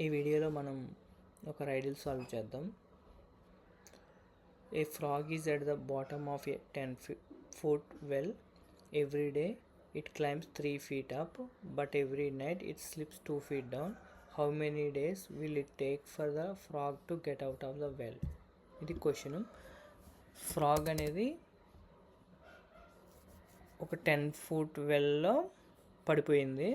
ఈ వీడియోలో మనం ఒక రైడిల్ సాల్వ్ చేద్దాం. A frog is at the bottom of a 10-foot well. Every day it climbs 3 feet up, but every night it slips 2 feet down. How many days will it take for the frog to get out of the well? ఇది question. Frog అనేది ఒక 10-foot వెల్లో పడిపోయింది.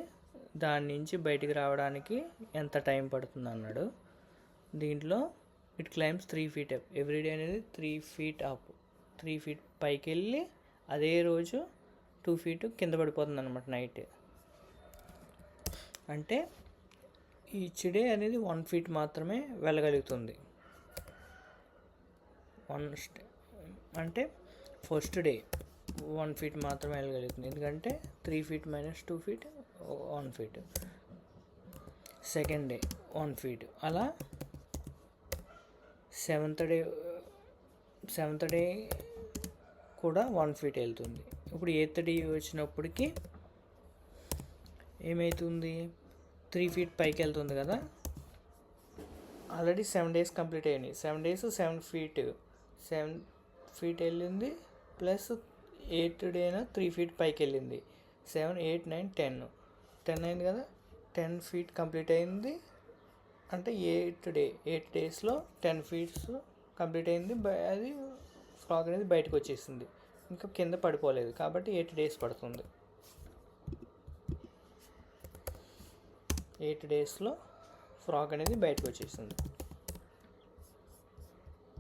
దాని నుంచి బయటికి రావడానికి ఎంత time పడుతుంది అన్నాడు. దీంట్లో it climbs 3 feet up. Everyday అనేది 3 feet అప్, 3 feet పైకి వెళ్ళి అదే రోజు 2 feet కింద పడిపోతుంది అనమాట నైట్. అంటే ఈచ్ డే అనేది 1 feet మాత్రమే వెళ్ళగలుగుతుంది. అంటే ఫస్ట్ డే 1 feet మాత్రమే వెళ్ళగలుగుతుంది, ఎందుకంటే 3 feet - 2 feet 1 feet. Second day 1 feet, అలా సెవెంత్ డే కూడా 1 feet వెళ్తుంది. ఇప్పుడు 8th డే వచ్చినప్పటికీ ఏమవుతుంది, 3 feet పైకి వెళ్తుంది కదా. ఆల్రెడీ 7 days కంప్లీట్ అయినాయి. 7 days 7 feet వెళ్ళింది, ప్లస్ 8th డేన 3 feet పైకి వెళ్ళింది. 7, 8, 9, 10 అయింది కదా. 10 feet కంప్లీట్ అయింది. అంటే 8 daysలో 10 feet కంప్లీట్ అయింది. అది ఫ్రాగ్ అనేది బయటకు వచ్చేసింది, ఇంకా కింద పడిపోలేదు. కాబట్టి 8 days పడుతుంది. 8 daysలో ఫ్రాగ్ అనేది బయటకు వచ్చేసింది.